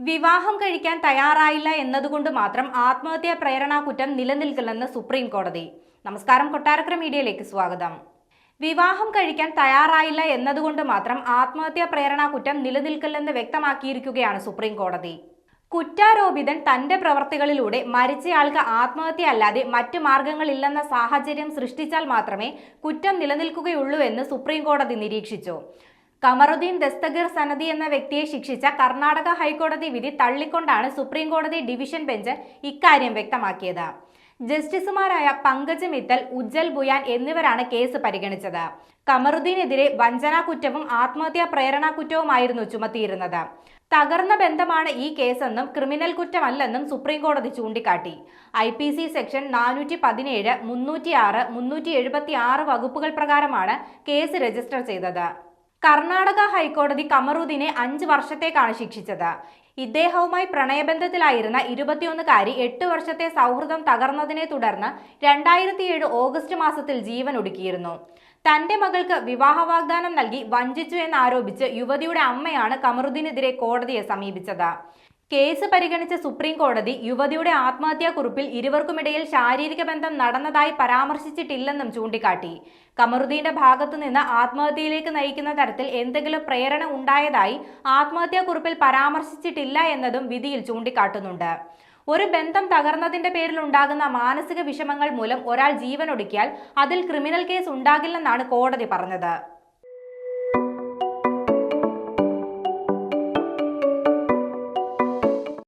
വിവാഹം കഴിക്കാൻ തയ്യാറായില്ല എന്നതുകൊണ്ട് മാത്രം ആത്മഹത്യാ പ്രേരണാ കുറ്റം നിലനിൽക്കില്ലെന്ന് സുപ്രീം കോടതി. നമസ്കാരം, കൊട്ടാരക്കര മീഡിയയിലേക്ക് സ്വാഗതം. വിവാഹം കഴിക്കാൻ തയ്യാറായില്ല എന്നതുകൊണ്ട് മാത്രം ആത്മഹത്യാ പ്രേരണാ കുറ്റം നിലനിൽക്കില്ലെന്ന് വ്യക്തമാക്കിയിരിക്കുകയാണ് സുപ്രീം കോടതി. കുറ്റാരോപിതൻ തന്റെ പ്രവർത്തികളിലൂടെ മരിച്ചയാൾക്ക് ആത്മഹത്യ അല്ലാതെ മറ്റു മാർഗങ്ങളില്ലെന്ന സാഹചര്യം സൃഷ്ടിച്ചാൽ മാത്രമേ കുറ്റം നിലനിൽക്കുകയുള്ളൂ എന്ന് സുപ്രീം കോടതി നിരീക്ഷിച്ചു. കമറുദ്ദീൻ ദസ്തഗീർ സനദി എന്ന വ്യക്തിയെ ശിക്ഷിച്ച കർണാടക ഹൈക്കോടതി വിധി തള്ളിക്കൊണ്ടാണ് സുപ്രീം കോടതി ഡിവിഷൻ ബെഞ്ച് ഇക്കാര്യം വ്യക്തമാക്കിയത്. ജസ്റ്റിസുമാരായ പങ്കജ് മിത്തൽ, ഉജ്ജൽ ബുയാൻ എന്നിവരാണ് കേസ് പരിഗണിച്ചത്. കമറുദ്ദീനെതിരെ വഞ്ചനാ കുറ്റവും ആത്മഹത്യാ പ്രേരണാ കുറ്റവുമായിരുന്നു ചുമത്തിയിരുന്നത്. തകർന്ന ബന്ധമാണ് ഈ കേസെന്നും ക്രിമിനൽ കുറ്റമല്ലെന്നും സുപ്രീം കോടതി ചൂണ്ടിക്കാട്ടി. IPC സെക്ഷൻ 417, 306, 376 വകുപ്പുകൾ പ്രകാരമാണ് കേസ് രജിസ്റ്റർ ചെയ്തത്. കർണാടക ഹൈക്കോടതി കമറുദ്ദീനെ 5 വർഷത്തേക്കാണ് ശിക്ഷിച്ചത്. ഇദ്ദേഹവുമായി പ്രണയബന്ധത്തിലായിരുന്ന 21-കാരി 8 വർഷത്തെ സൗഹൃദം തകർന്നതിനെ തുടർന്ന് 2007 ഓഗസ്റ്റ് മാസത്തിൽ ജീവൻ ഒടുക്കിയിരുന്നു. തന്റെ മകൾക്ക് വിവാഹ വാഗ്ദാനം നൽകി വഞ്ചിച്ചു എന്നാരോപിച്ച് യുവതിയുടെ അമ്മയാണ് കമറുദ്ദീനെതിരെ കോടതിയെ സമീപിച്ചത്. കേസ് പരിഗണിച്ച സുപ്രീം കോടതി യുവതിയുടെ ആത്മഹത്യാക്കുറിപ്പിൽ ഇരുവർക്കുമിടയിൽ ശാരീരിക ബന്ധം നടന്നതായി പരാമർശിച്ചിട്ടില്ലെന്നും ചൂണ്ടിക്കാട്ടി. കമറുദ്ദീന്റെ ഭാഗത്തുനിന്ന് ആത്മഹത്യയിലേക്ക് നയിക്കുന്ന തരത്തിൽ എന്തെങ്കിലും പ്രേരണ ഉണ്ടായതായി ആത്മഹത്യാക്കുറിപ്പിൽ പരാമർശിച്ചിട്ടില്ല എന്നതും വിധിയിൽ ചൂണ്ടിക്കാട്ടുന്നുണ്ട്. ഒരു ബന്ധം തകർന്നതിന്റെ പേരിൽ ഉണ്ടാകുന്ന മാനസിക വിഷമങ്ങൾ മൂലം ഒരാൾ ജീവനൊടുക്കിയാൽ അതിൽ ക്രിമിനൽ കേസ് ഉണ്ടാകില്ലെന്നാണ് കോടതി പറഞ്ഞത്.